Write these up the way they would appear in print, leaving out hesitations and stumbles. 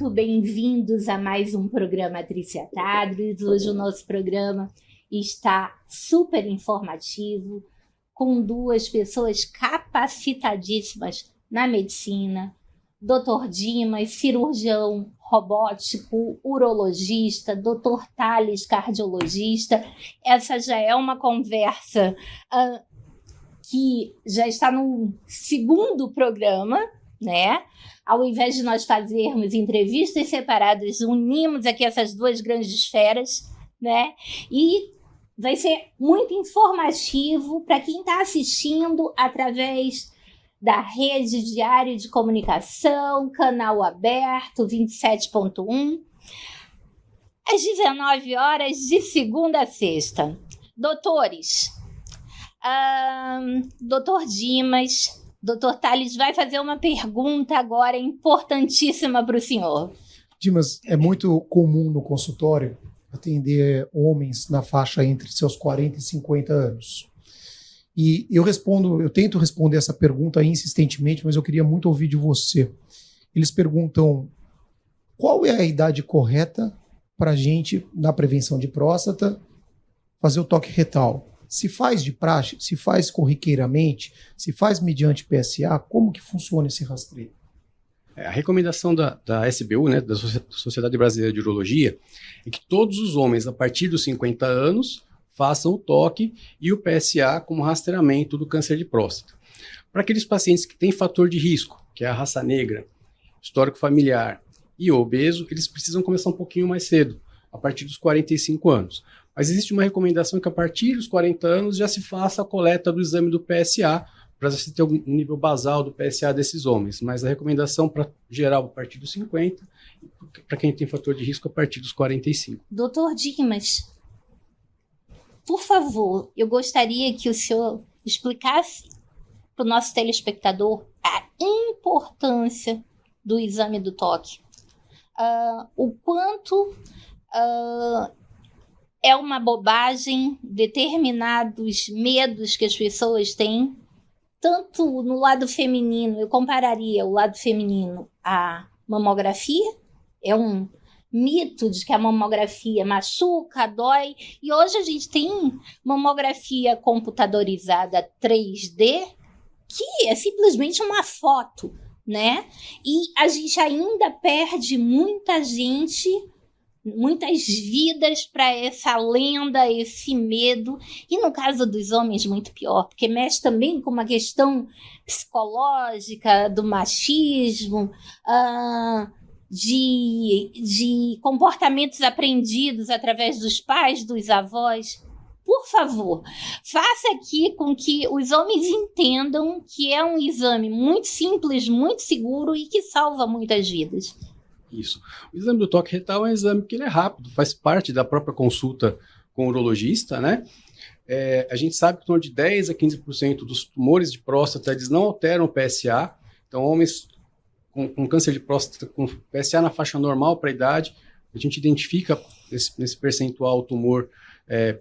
muito bem-vindos a mais um programa Triciatados. Hoje o nosso programa está super informativo, com duas pessoas capacitadíssimas na medicina. Dr. Dimas, cirurgião robótico, urologista, Dr. Thales, cardiologista. Essa já é uma conversa que já está no segundo programa, né? Ao invés de nós fazermos entrevistas separadas, unimos aqui essas duas grandes esferas, né? E vai ser muito informativo para quem está assistindo através da Rede Diário de Comunicação, canal aberto 27.1, às 19 horas, de segunda a sexta. Doutores, Dr. Dimas, Dr. Thales vai fazer uma pergunta agora importantíssima para o senhor. Dimas, é muito comum no consultório atender homens na faixa entre seus 40 e 50 anos. E eu tento responder essa pergunta insistentemente, mas eu queria muito ouvir de você. Eles perguntam qual é a idade correta para a gente, na prevenção de próstata, fazer o toque retal. Se faz de praxe, se faz corriqueiramente, se faz mediante PSA, como que funciona esse rastreio? A recomendação da SBU, né, da Sociedade Brasileira de Urologia, é que todos os homens a partir dos 50 anos façam o toque e o PSA como rastreamento do câncer de próstata. Para aqueles pacientes que têm fator de risco, que é a raça negra, histórico familiar e obeso, eles precisam começar um pouquinho mais cedo, a partir dos 45 anos. Mas existe uma recomendação que a partir dos 40 anos já se faça a coleta do exame do PSA, para se ter um nível basal do PSA desses homens. Mas a recomendação para geral a partir dos 50, para quem tem fator de risco a partir dos 45. Doutor Dimas, por favor, eu gostaria que o senhor explicasse para o nosso telespectador a importância do exame do toque. O quanto é uma bobagem determinados medos que as pessoas têm, tanto no lado feminino. Eu compararia o lado feminino à mamografia. É um mito de que a mamografia machuca, dói, e hoje a gente tem mamografia computadorizada 3D, que é simplesmente uma foto, né? E a gente ainda perde muita gente, muitas vidas para essa lenda, esse medo, e no caso dos homens muito pior, porque mexe também com uma questão psicológica, do machismo, de comportamentos aprendidos através dos pais, dos avós. Por favor, faça aqui com que os homens entendam que é um exame muito simples, muito seguro e que salva muitas vidas. Isso. O exame do toque retal é um exame que ele é rápido, faz parte da própria consulta com o urologista, né? A gente sabe que em torno de 10 a 15% dos tumores de próstata eles não alteram o PSA. Então, homens com câncer de próstata com PSA na faixa normal para a idade, a gente identifica nesse percentual o tumor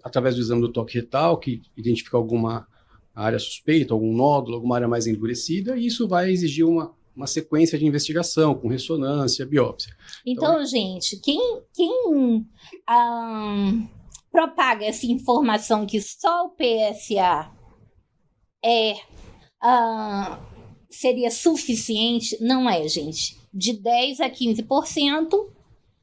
através do exame do toque retal, que identifica alguma área suspeita, algum nódulo, alguma área mais endurecida, e isso vai exigir uma sequência de investigação, com ressonância, biópsia. Então, gente, quem propaga essa informação que só o PSA seria suficiente, não é, gente. De 10 a 15%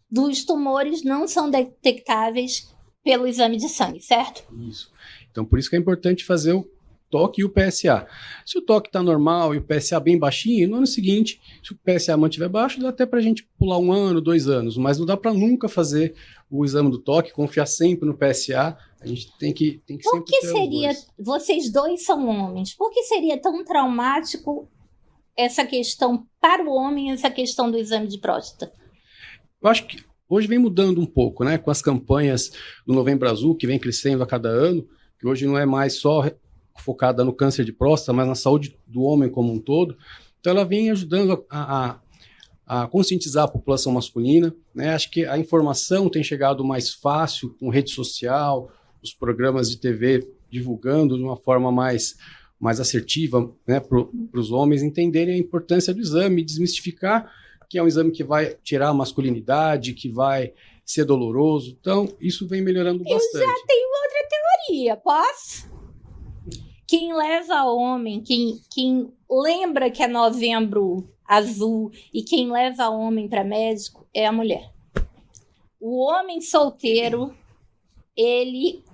dos tumores não são detectáveis pelo exame de sangue, certo? Isso. Então, por isso que é importante fazer o toque e o PSA. Se o toque está normal e o PSA bem baixinho, no ano seguinte, se o PSA mantiver baixo, dá até para a gente pular 1 ano, 2 anos, mas não dá para nunca fazer o exame do toque, confiar sempre no PSA. A gente tem que sempre ter. Por que seria, vocês dois são homens, por que seria tão traumático essa questão para o homem, essa questão do exame de próstata? Eu acho que hoje vem mudando um pouco, né, com as campanhas do Novembro Azul, que vem crescendo a cada ano, que hoje não é mais só focada no câncer de próstata, mas na saúde do homem como um todo. Então ela vem ajudando a conscientizar a população masculina, né? Acho que a informação tem chegado mais fácil com rede social, os programas de TV divulgando de uma forma mais assertiva, né, para os homens entenderem a importância do exame, desmistificar que é um exame que vai tirar a masculinidade, que vai ser doloroso. Então, isso vem melhorando bastante. Eu já tenho outra teoria, posso? Quem leva homem, quem lembra que é Novembro Azul e quem leva homem para médico é a mulher. O homem solteiro, ele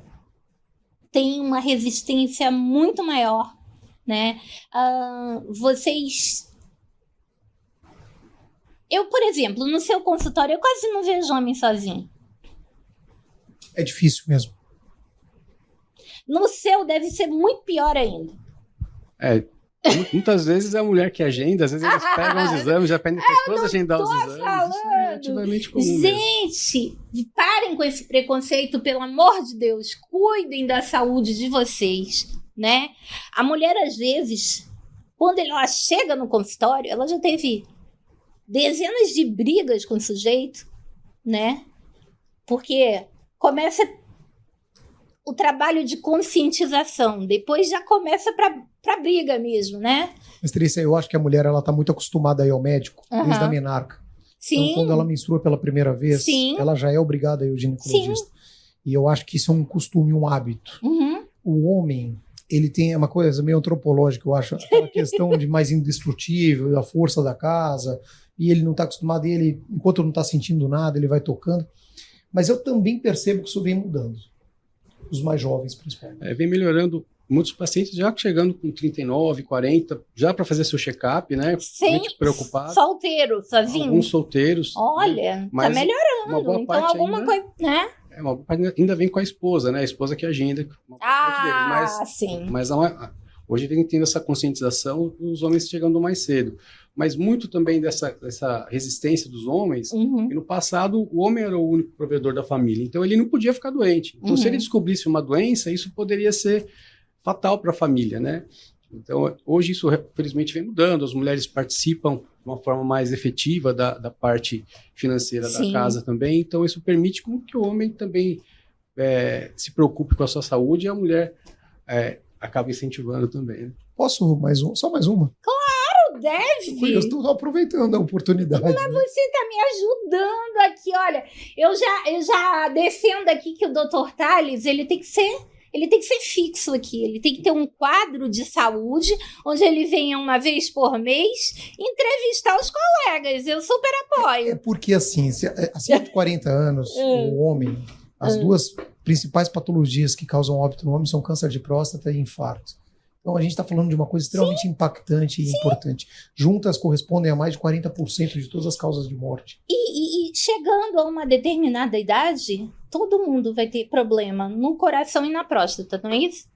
tem uma resistência muito maior, né? Eu, por exemplo, no seu consultório, eu quase não vejo homem sozinho. É difícil mesmo. No seu deve ser muito pior ainda. Muitas vezes é a mulher que agenda, às vezes eles pegam os exames, já pedem para a esposa agendar os exames. Isso é relativamente comum Gente, parem com esse preconceito, pelo amor de Deus. Cuidem da saúde de vocês, né? A mulher, às vezes, quando ela chega no consultório, ela já teve dezenas de brigas com o sujeito, né? Porque começa o trabalho de conscientização, depois já começa para briga mesmo, né? Mas, Trícia, eu acho que a mulher ela tá muito acostumada a ir ao médico desde a menarca. Sim. Então, quando ela menstrua pela primeira vez, Sim. ela já é obrigada a ir ao ginecologista. Sim. E eu acho que isso é um costume, um hábito. Uhum. O homem, ele tem uma coisa meio antropológica, eu acho, aquela questão de mais indestrutível, da força da casa, e ele não está acostumado, e ele, enquanto não está sentindo nada, ele vai tocando. Mas eu também percebo que isso vem mudando. Os mais jovens, principalmente. Vem melhorando. Muitos pacientes já chegando com 39, 40, já para fazer seu check-up, né? Sempre preocupado. Solteiro, sozinho. Alguns solteiros. Olha, tá melhorando. Então alguma ainda, coisa, né? Uma parte ainda vem com a esposa, né? A esposa que agenda. Sim. Mas hoje vem tendo essa conscientização, os homens chegando mais cedo. Mas muito também dessa resistência dos homens, e no passado o homem era o único provedor da família, então ele não podia ficar doente. Então se ele descobrisse uma doença, isso poderia ser fatal para a família, né? Então hoje isso felizmente vem mudando, as mulheres participam de uma forma mais efetiva da parte financeira da casa também, então isso permite com que o homem também se preocupe com a sua saúde e a mulher acaba incentivando também. Né? Posso só mais uma? Claro, deve. Eu estou aproveitando a oportunidade. Mas você está me ajudando aqui, olha. Eu já defendo aqui que o Dr. Tales, ele tem que ser fixo aqui. Ele tem que ter um quadro de saúde, onde ele venha uma vez por mês entrevistar os colegas. Eu super apoio. É porque, assim, acima de 40 anos, o homem, as duas principais patologias que causam óbito no homem são câncer de próstata e infarto. Então, a gente está falando de uma coisa extremamente impactante e importante. Juntas correspondem a mais de 40% de todas as causas de morte. E chegando a uma determinada idade, todo mundo vai ter problema no coração e na próstata, não é isso?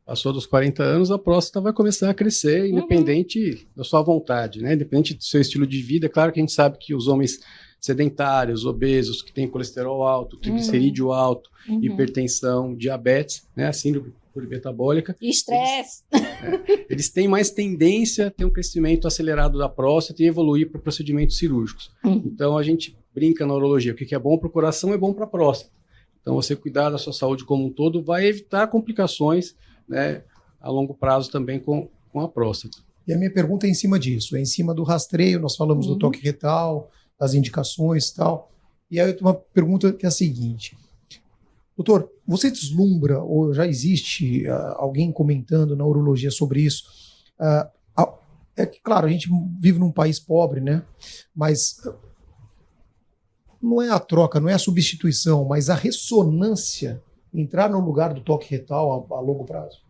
Passou dos 40 anos, a próstata vai começar a crescer, independente da sua vontade, né? Independente do seu estilo de vida. É claro que a gente sabe que os homens sedentários, obesos, que têm colesterol alto, triglicerídeo alto, hipertensão, diabetes, né? A síndrome metabólica. Estresse. Eles têm mais tendência a ter um crescimento acelerado da próstata e evoluir para procedimentos cirúrgicos. Então a gente brinca na urologia, o que é bom para o coração é bom para a próstata. Então você cuidar da sua saúde como um todo vai evitar complicações, né, a longo prazo também com a próstata. E a minha pergunta é em cima disso, é em cima do rastreio, nós falamos do toque retal, das indicações e tal. E aí eu tenho uma pergunta que é a seguinte: doutor, você deslumbra, ou já existe alguém comentando na urologia sobre isso? É que, claro, a gente vive num país pobre, né? Mas não é a troca, não é a substituição, mas a ressonância entrar no lugar do toque retal a longo prazo?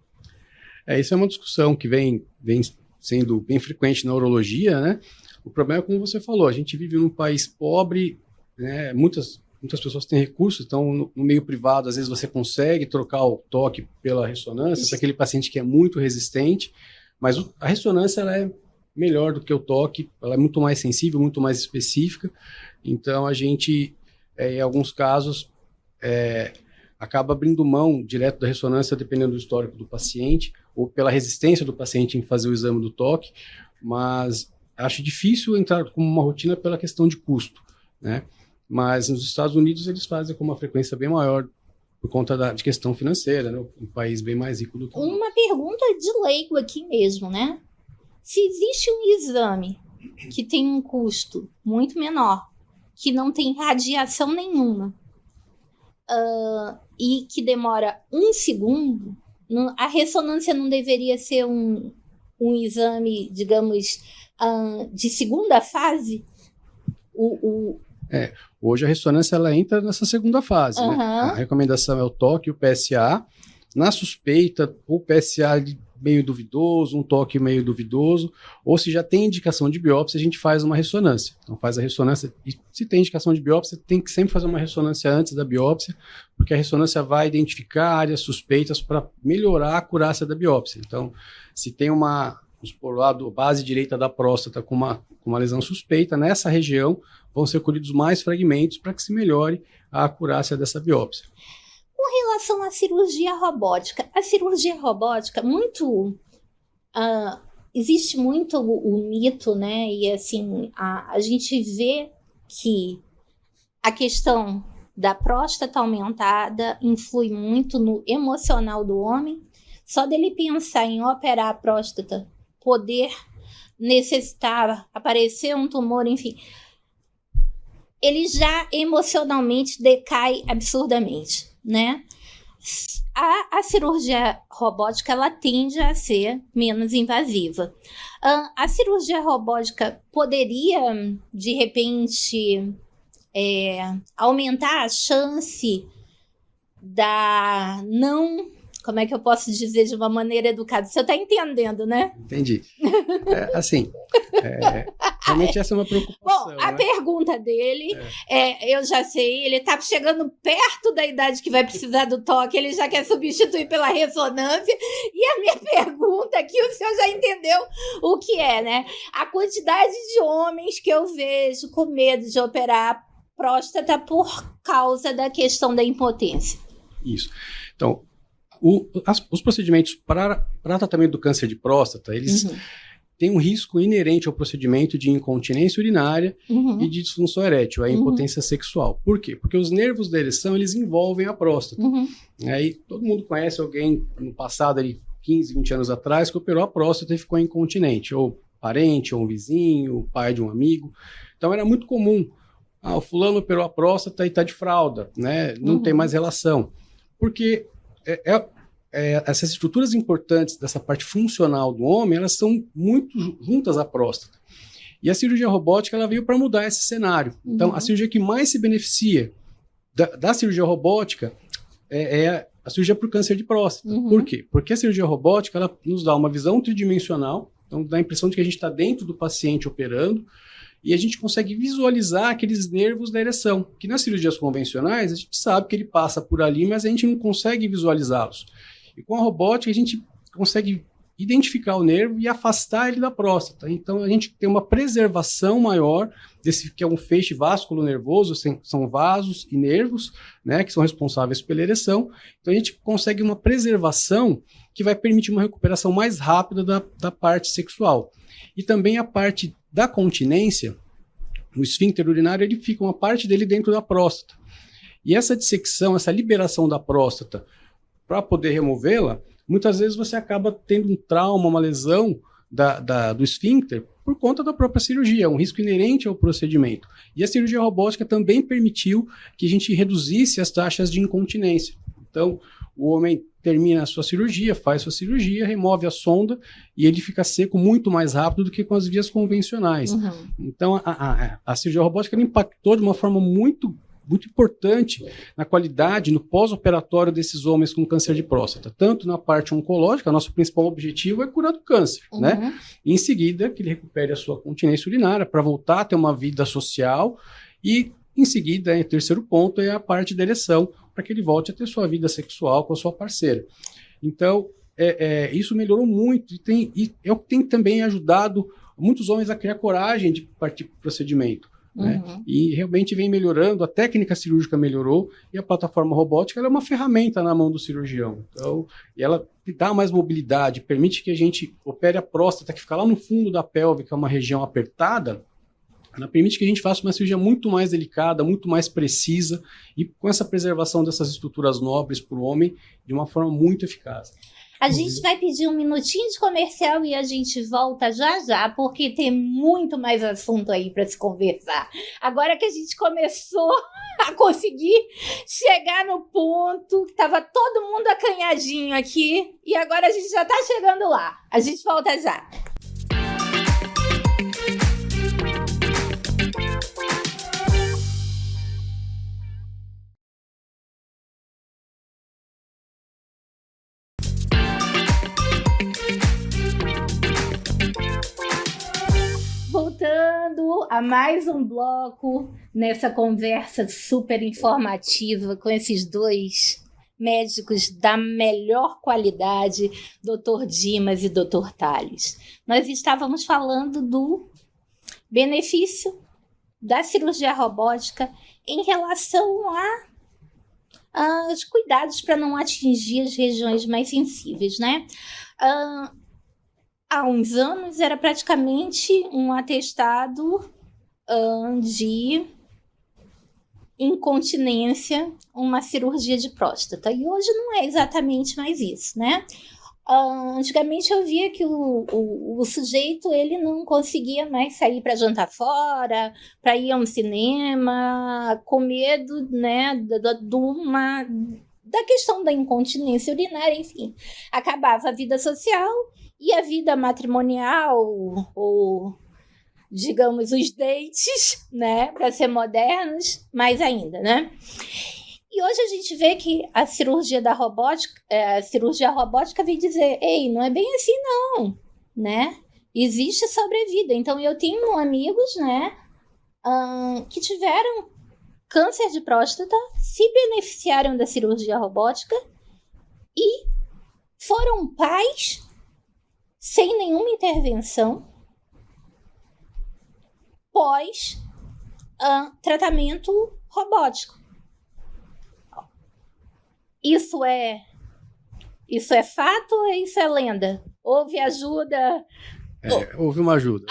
Isso é uma discussão que vem sendo bem frequente na urologia, né? O problema é como você falou, a gente vive num país pobre, né? Muitas pessoas têm recursos, então no meio privado, às vezes você consegue trocar o toque pela ressonância para aquele paciente que é muito resistente, mas a ressonância ela é melhor do que o toque, ela é muito mais sensível, muito mais específica, então a gente, em alguns casos, acaba abrindo mão direto da ressonância, dependendo do histórico do paciente, ou pela resistência do paciente em fazer o exame do toque, mas acho difícil entrar como uma rotina pela questão de custo, né? Mas nos Estados Unidos eles fazem com uma frequência bem maior por conta de questão financeira, né? Um país bem mais rico do que o Uma pergunta de leigo aqui mesmo, né? Se existe um exame que tem um custo muito menor, que não tem radiação nenhuma, e que demora 1 segundo, a ressonância não deveria ser um exame, digamos, de segunda fase? Hoje a ressonância ela entra nessa segunda fase, né? A recomendação é o toque e o PSA. Na suspeita, o PSA meio duvidoso, um toque meio duvidoso, ou se já tem indicação de biópsia, a gente faz uma ressonância. Então faz a ressonância, e se tem indicação de biópsia, tem que sempre fazer uma ressonância antes da biópsia, porque a ressonância vai identificar áreas suspeitas para melhorar a acurácia da biópsia. Então, se tem vamos supor, lá a base direita da próstata com uma lesão suspeita, nessa região vão ser colhidos mais fragmentos para que se melhore a acurácia dessa biópsia. Com relação à cirurgia robótica, existe muito o mito, né? E assim, a gente vê que a questão da próstata aumentada influi muito no emocional do homem. Só dele pensar em operar a próstata, poder necessitar, aparecer um tumor, enfim, ele já emocionalmente decai absurdamente, né? A cirurgia robótica, ela tende a ser menos invasiva. A cirurgia robótica poderia, de repente, aumentar a chance da não... Como é que eu posso dizer de uma maneira educada? Você está entendendo, né? Entendi. Realmente essa é uma preocupação. Bom, a pergunta dele, eu já sei, ele está chegando perto da idade que vai precisar do toque, ele já quer substituir pela ressonância, e a minha pergunta aqui, o senhor já entendeu o que é, né? A quantidade de homens que eu vejo com medo de operar a próstata por causa da questão da impotência. Isso. Então, os procedimentos para tratamento do câncer de próstata, eles têm um risco inerente ao procedimento de incontinência urinária e de disfunção erétil, a impotência sexual. Por quê? Porque os nervos da ereção, eles envolvem a próstata. Aí todo mundo conhece alguém no passado, ali, 15, 20 anos atrás, que operou a próstata e ficou incontinente, ou parente, ou um vizinho, pai de um amigo. Então era muito comum. O fulano operou a próstata e está de fralda, né? Não tem mais relação. Porque essas estruturas importantes dessa parte funcional do homem, elas são muito juntas à próstata. E a cirurgia robótica, ela veio para mudar esse cenário. Então, a cirurgia que mais se beneficia da cirurgia robótica é a cirurgia para o câncer de próstata. Por quê? Porque a cirurgia robótica, ela nos dá uma visão tridimensional, então dá a impressão de que a gente está dentro do paciente operando, e a gente consegue visualizar aqueles nervos da ereção, que nas cirurgias convencionais a gente sabe que ele passa por ali, mas a gente não consegue visualizá-los. E com a robótica a gente consegue identificar o nervo e afastar ele da próstata. Então a gente tem uma preservação maior desse que é um feixe vasculo-nervoso, são vasos e nervos, né, que são responsáveis pela ereção. Então a gente consegue uma preservação que vai permitir uma recuperação mais rápida da parte sexual. E também a parte da continência, o esfíncter urinário, ele fica uma parte dele dentro da próstata. E essa dissecção, essa liberação da próstata, para poder removê-la, muitas vezes você acaba tendo um trauma, uma lesão do esfíncter por conta da própria cirurgia, um risco inerente ao procedimento. E a cirurgia robótica também permitiu que a gente reduzisse as taxas de incontinência. Então, o homem termina a sua cirurgia, faz sua cirurgia, remove a sonda e ele fica seco muito mais rápido do que com as vias convencionais. Então, a cirurgia robótica ela impactou de uma forma muito importante na qualidade, no pós-operatório desses homens com câncer de próstata, tanto na parte oncológica, nosso principal objetivo é curar do câncer, né? E em seguida, que ele recupere a sua continência urinária para voltar a ter uma vida social e, em seguida, o terceiro ponto é a parte da ereção, para que ele volte a ter sua vida sexual com a sua parceira. Então, isso melhorou muito e é o que tem também ajudado muitos homens a criar coragem de partir para o procedimento. Né? E realmente vem melhorando, a técnica cirúrgica melhorou e a plataforma robótica ela é uma ferramenta na mão do cirurgião. Então, e ela dá mais mobilidade, permite que a gente opere a próstata, que fica lá no fundo da pelve, que é uma região apertada. Ela permite que a gente faça uma cirurgia muito mais delicada, muito mais precisa e com essa preservação dessas estruturas nobres para o homem de uma forma muito eficaz. A gente vai pedir um minutinho de comercial e a gente volta já já, porque tem muito mais assunto aí para se conversar. Agora que a gente começou a conseguir chegar no ponto, que estava todo mundo acanhadinho aqui, e agora a gente já está chegando lá. A gente volta já. Voltando a mais um bloco nessa conversa super informativa com esses dois médicos da melhor qualidade, Dr. Dimas e Dr. Tales. Nós estávamos falando do benefício da cirurgia robótica em relação aos cuidados para não atingir as regiões mais sensíveis, né? Há uns anos era praticamente um atestado de incontinência, uma cirurgia de próstata. E hoje não é exatamente mais isso, né? Antigamente eu via que o sujeito ele não conseguia mais sair para jantar fora, para ir a um cinema, com medo, né, da questão da incontinência urinária, enfim. Acabava a vida social e a vida matrimonial, ou, digamos, os dates, né, para ser modernos, mais ainda, né? E hoje a gente vê que a cirurgia robótica vem dizer, ei, não é bem assim não, né? Existe sobrevida. Então eu tenho amigos, né, que tiveram câncer de próstata, se beneficiaram da cirurgia robótica e foram pais sem nenhuma intervenção pós tratamento robótico. Isso é fato ou isso é lenda? Houve ajuda? Houve uma ajuda.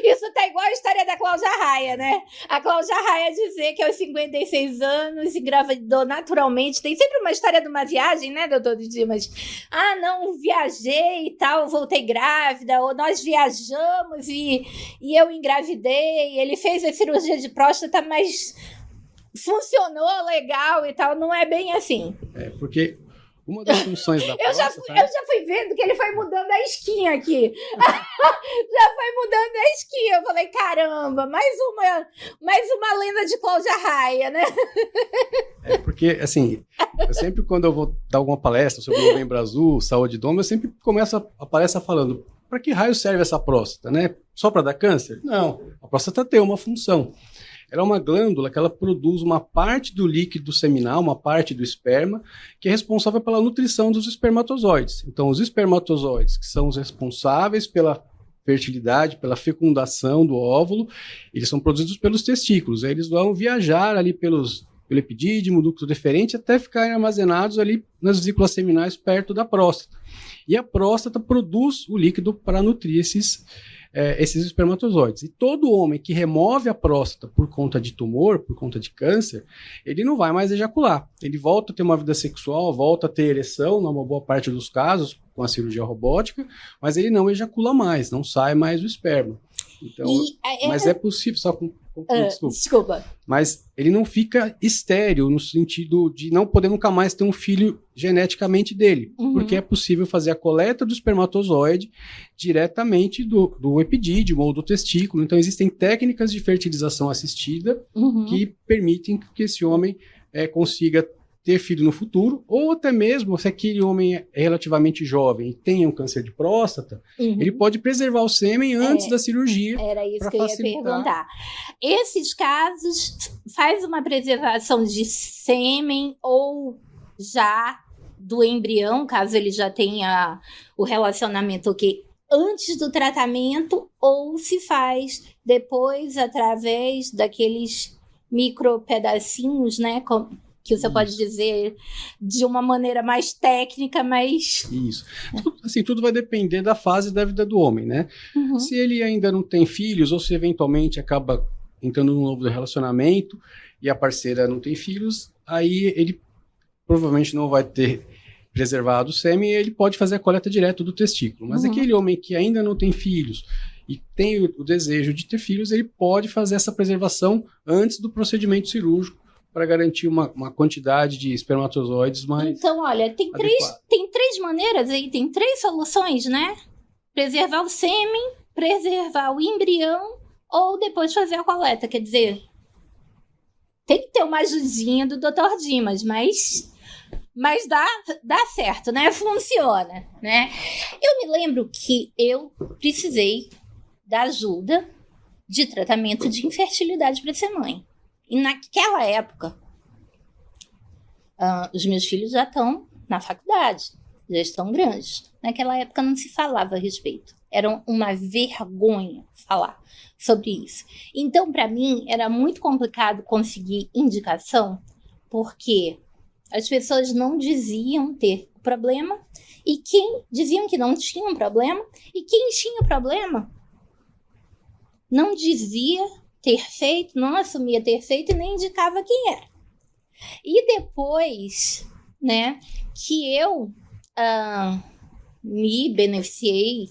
Isso tá igual a história da Cláudia Raia, né? A Cláudia Raia dizer que aos 56 anos engravidou naturalmente. Tem sempre uma história de uma viagem, né, doutor Dimas? Não, viajei e tal, voltei grávida, ou nós viajamos e eu engravidei, ele fez a cirurgia de próstata, mas funcionou legal e tal. Não é bem assim. Porque uma das funções da próstata... Eu já fui vendo que ele foi mudando a esquinha aqui. Já foi mudando a esquinha. Eu falei, caramba, mais uma lenda de Cláudia Raia, né? Porque, assim, eu sempre quando eu vou dar alguma palestra sobre o Novembro Azul, saúde do homem, eu sempre começo a palestra falando, para que raio serve essa próstata, né? Só para dar câncer? Não, a próstata tem uma função. Ela é uma glândula que ela produz uma parte do líquido seminal, uma parte do esperma, que é responsável pela nutrição dos espermatozoides. Então, os espermatozoides, que são os responsáveis pela fertilidade, pela fecundação do óvulo, eles são produzidos pelos testículos. Aí eles vão viajar ali pelo epidídimo, ducto deferente, até ficarem armazenados ali nas vesículas seminais perto da próstata. E a próstata produz o líquido para nutrir esses espermatozoides. E todo homem que remove a próstata por conta de tumor, por conta de câncer, ele não vai mais ejacular. Ele volta a ter uma vida sexual, volta a ter ereção, numa boa parte dos casos, com a cirurgia robótica, mas ele não ejacula mais, não sai mais o esperma. Então, mas é possível, só desculpa. Mas ele não fica estéril no sentido de não poder nunca mais ter um filho geneticamente dele, porque é possível fazer a coleta do espermatozoide diretamente do epidídimo ou do testículo. Então existem técnicas de fertilização assistida que permitem que esse homem consiga ter filho no futuro, ou até mesmo se aquele homem é relativamente jovem e tenha um câncer de próstata, ele pode preservar o sêmen antes da cirurgia. Era isso que eu ia perguntar. Esses casos, faz uma preservação de sêmen ou já do embrião, caso ele já tenha o relacionamento antes do tratamento, ou se faz depois através daqueles micro pedacinhos, né, que você pode dizer de uma maneira mais técnica, mas... Isso. Tudo vai depender da fase da vida do homem, né? Se ele ainda não tem filhos, ou se eventualmente acaba entrando num novo relacionamento e a parceira não tem filhos, aí ele provavelmente não vai ter preservado o sêmen, ele pode fazer a coleta direto do testículo. Mas aquele homem que ainda não tem filhos e tem o desejo de ter filhos, ele pode fazer essa preservação antes do procedimento cirúrgico para garantir uma quantidade de espermatozoides mais Então, olha, tem três maneiras aí, tem 3 soluções, né? Preservar o sêmen, preservar o embrião ou depois fazer a coleta. Quer dizer, tem que ter uma ajudinha do Dr. Dimas, mas dá certo, né? Funciona, né? Eu me lembro que eu precisei da ajuda de tratamento de infertilidade para ser mãe. E naquela época, os meus filhos já estão na faculdade, já estão grandes. Naquela época não se falava a respeito. Era uma vergonha falar sobre isso. Então, para mim, era muito complicado conseguir indicação, porque as pessoas não diziam ter problema, e quem diziam que não tinha um problema, e quem tinha problema não dizia ter feito, não assumia ter feito e nem indicava quem era. E depois, né, que eu me beneficiei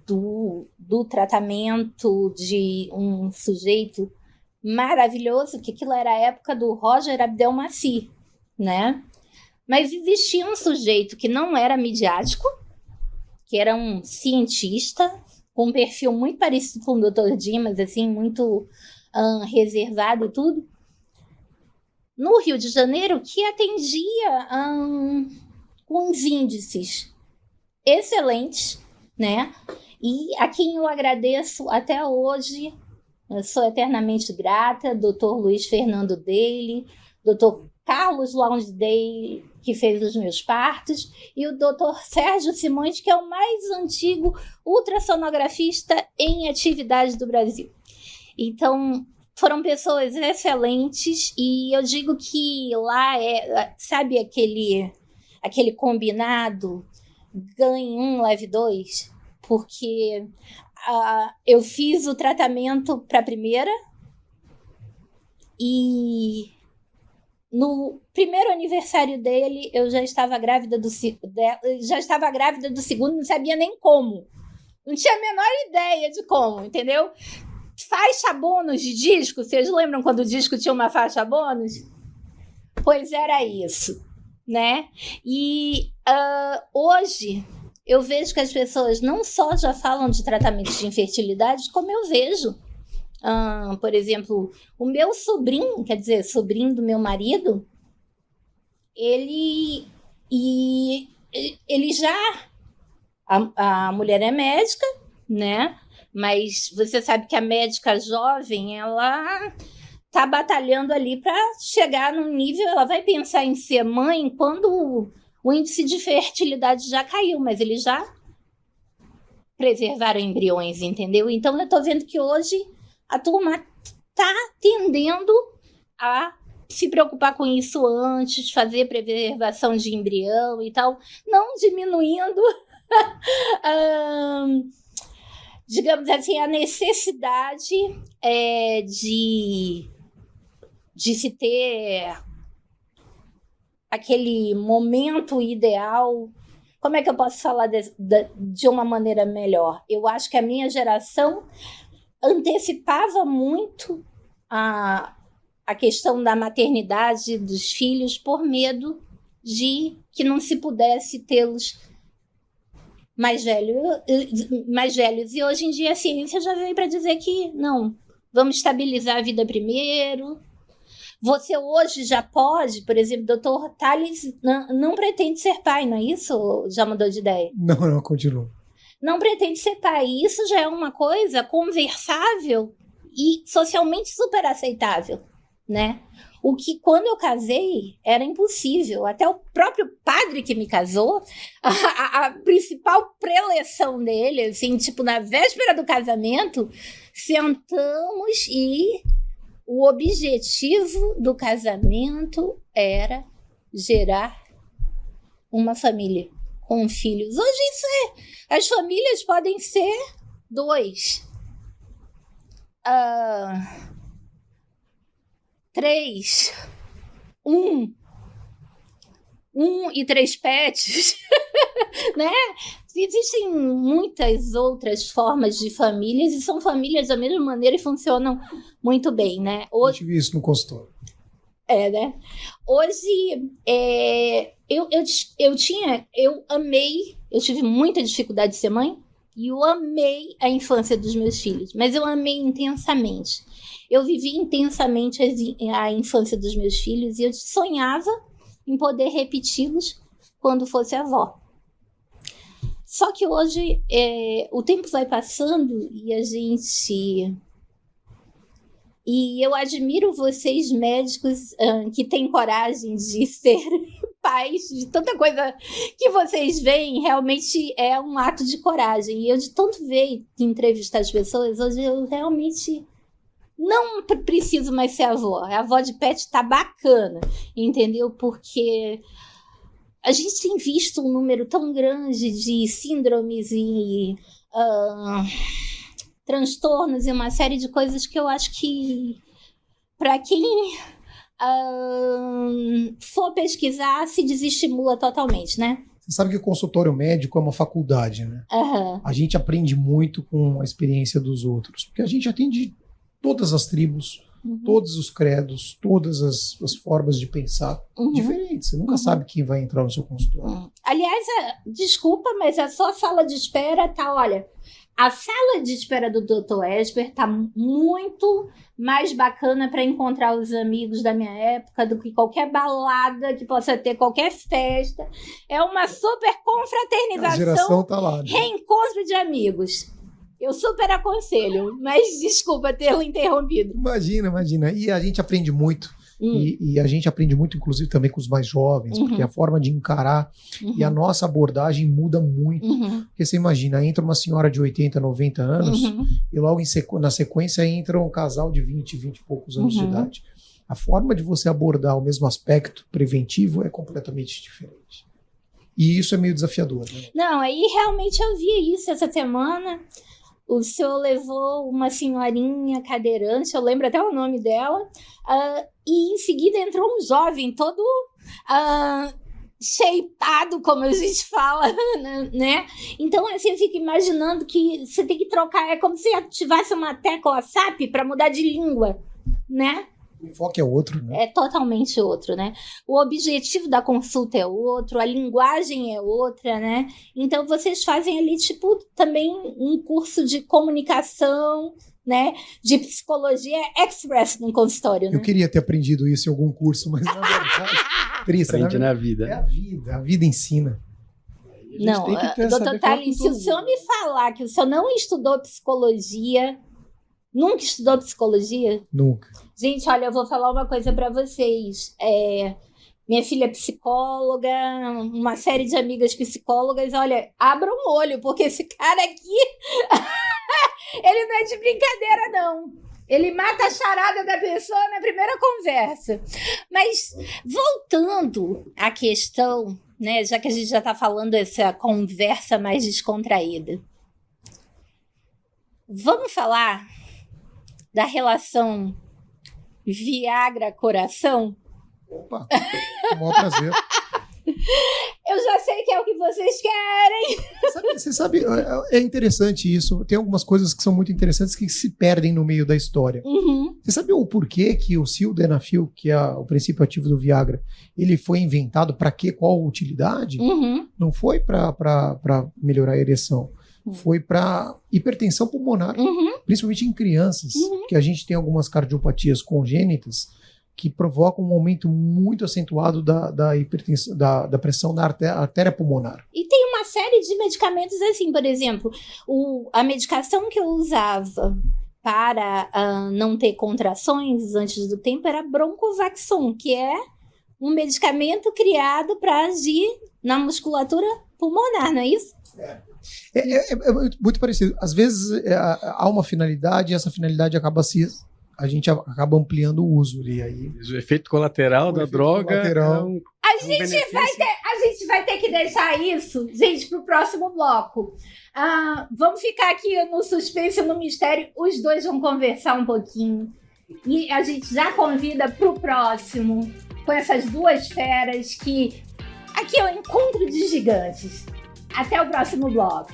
do tratamento de um sujeito maravilhoso, que aquilo era a época do Roger Abdelmaci, né? Mas existia um sujeito que não era midiático, que era um cientista, com um perfil muito parecido com o Dr. Dimas, assim, muito reservado e tudo, no Rio de Janeiro, que atendia uns índices excelentes, né? E a quem eu agradeço até hoje, eu sou eternamente grata, Dr. Luiz Fernando Daly, Dr. Carlos Lonsdale, que fez os meus partos, e o Dr. Sérgio Simões, que é o mais antigo ultrassonografista em atividade do Brasil. Então, foram pessoas excelentes, e eu digo que lá sabe aquele combinado, ganhe um, leve 2, porque eu fiz o tratamento para a primeira, e no primeiro aniversário dele, eu já estava grávida do segundo, não sabia nem como. Não tinha a menor ideia de como, entendeu? Faixa bônus de disco, vocês lembram quando o disco tinha uma faixa bônus? Pois era isso, né? E hoje eu vejo que as pessoas não só já falam de tratamento de infertilidade, como eu vejo. Por exemplo, o meu sobrinho, quer dizer, sobrinho do meu marido, ele já... A mulher é médica, né? Mas você sabe que a médica jovem, ela tá batalhando ali para chegar num nível, ela vai pensar em ser mãe quando o índice de fertilidade já caiu, mas eles já preservaram embriões, entendeu? Então eu tô vendo que hoje a turma tá tendendo a se preocupar com isso antes, fazer preservação de embrião e tal, não diminuindo digamos assim, a necessidade de se ter aquele momento ideal. Como é que eu posso falar de uma maneira melhor? Eu acho que a minha geração antecipava muito a questão da maternidade dos filhos por medo de que não se pudesse tê-los mais velhos. E hoje em dia a ciência já veio para dizer que não, vamos estabilizar a vida primeiro. Você hoje já pode, por exemplo, doutor Tales não pretende ser pai, não é isso? Ou já mudou de ideia? Não, continua. Não pretende ser pai. Isso já é uma coisa conversável e socialmente super aceitável, né? O que, quando eu casei, era impossível. Até o próprio padre que me casou, a principal preleção dele, assim, tipo, na véspera do casamento, sentamos e o objetivo do casamento era gerar uma família com filhos. Hoje as famílias podem ser 2. 3, 1. 1 e 3 pets, né? Existem muitas outras formas de famílias e são famílias da mesma maneira e funcionam muito bem, né? A gente viu isso no consultório. Né? Hoje, eu tive muita dificuldade de ser mãe e eu amei a infância dos meus filhos, mas eu amei intensamente. Eu vivi intensamente a infância dos meus filhos e eu sonhava em poder repeti-los quando fosse avó. Só que hoje o tempo vai passando e eu admiro vocês médicos que têm coragem de ser pais, de tanta coisa que vocês veem, realmente é um ato de coragem. E eu de tanto ver e entrevistar as pessoas, hoje eu realmente não preciso mais ser avó. A avó de pet tá bacana, entendeu? Porque a gente tem visto um número tão grande de síndromes e transtornos e uma série de coisas que eu acho que, para quem for pesquisar, se desestimula totalmente, né? Você sabe que o consultório médico é uma faculdade, né? Uhum. A gente aprende muito com a experiência dos outros, porque a gente atende todas as tribos, todos os credos, todas as formas de pensar diferentes. Você nunca sabe quem vai entrar no seu consultório. Aliás, desculpa, mas a sua sala de espera tá, olha, a sala de espera do Dr. Esber tá muito mais bacana para encontrar os amigos da minha época do que qualquer balada que possa ter, qualquer festa. É uma super confraternização, a geração tá lá, né? Reencontro de amigos. Eu super aconselho, mas desculpa tê-lo interrompido. Imagina. E a gente aprende muito. E a gente aprende muito, inclusive, também com os mais jovens, porque a forma de encarar e a nossa abordagem muda muito. Porque você imagina, entra uma senhora de 80, 90 anos e logo na sequência entra um casal de 20 e poucos anos de idade. A forma de você abordar o mesmo aspecto preventivo é completamente diferente. E isso é meio desafiador, né? Não, aí realmente eu vi isso essa semana. O senhor levou uma senhorinha cadeirante, eu lembro até o nome dela, e em seguida entrou um jovem todo shapeado, como a gente fala, né? Então, assim, eu fico imaginando que você tem que trocar, é como se ativasse uma tecla SAP para mudar de língua, né? O enfoque é outro, né? É totalmente outro, né? O objetivo da consulta é outro, a linguagem é outra, né? Então, vocês fazem ali, tipo, também um curso de comunicação, né? De psicologia express no consultório, né? Eu queria ter aprendido isso em algum curso, mas na verdade... Triste, aprende na vida. É a vida ensina. Não, doutor Thalys, se o senhor me falar que o senhor não estudou psicologia... Nunca estudou psicologia? Nunca. Gente, olha, eu vou falar uma coisa para vocês. Minha filha é psicóloga, uma série de amigas psicólogas. Olha, abram o olho, porque esse cara aqui, ele não é de brincadeira, não. Ele mata a charada da pessoa na primeira conversa. Mas, voltando à questão, né, já que a gente já está falando dessa conversa mais descontraída, vamos falar da relação Viagra-coração? Opa, com o maior prazer. Eu já sei que é o que vocês querem. Você sabe, é interessante isso. Tem algumas coisas que são muito interessantes que se perdem no meio da história. Você sabe o porquê que o sildenafil, que é o princípio ativo do Viagra, ele foi inventado para quê? Qual utilidade? Não foi para melhorar a ereção. Foi para hipertensão pulmonar, principalmente em crianças, que a gente tem algumas cardiopatias congênitas que provocam um aumento muito acentuado da hipertensão, da pressão da artéria pulmonar. E tem uma série de medicamentos assim, por exemplo, a medicação que eu usava para não ter contrações antes do tempo era Broncovaxon, que é um medicamento criado para agir na musculatura pulmonar, não é isso? É muito parecido. Às vezes há uma finalidade e essa finalidade a gente acaba ampliando o uso. E aí, o efeito colateral da droga. A gente vai ter que deixar isso, gente, para o próximo bloco. Vamos ficar aqui no suspense, no mistério. Os dois vão conversar um pouquinho. E a gente já convida para o próximo, com essas duas feras que Aqui é o Encontro de Gigantes. Até o próximo bloco.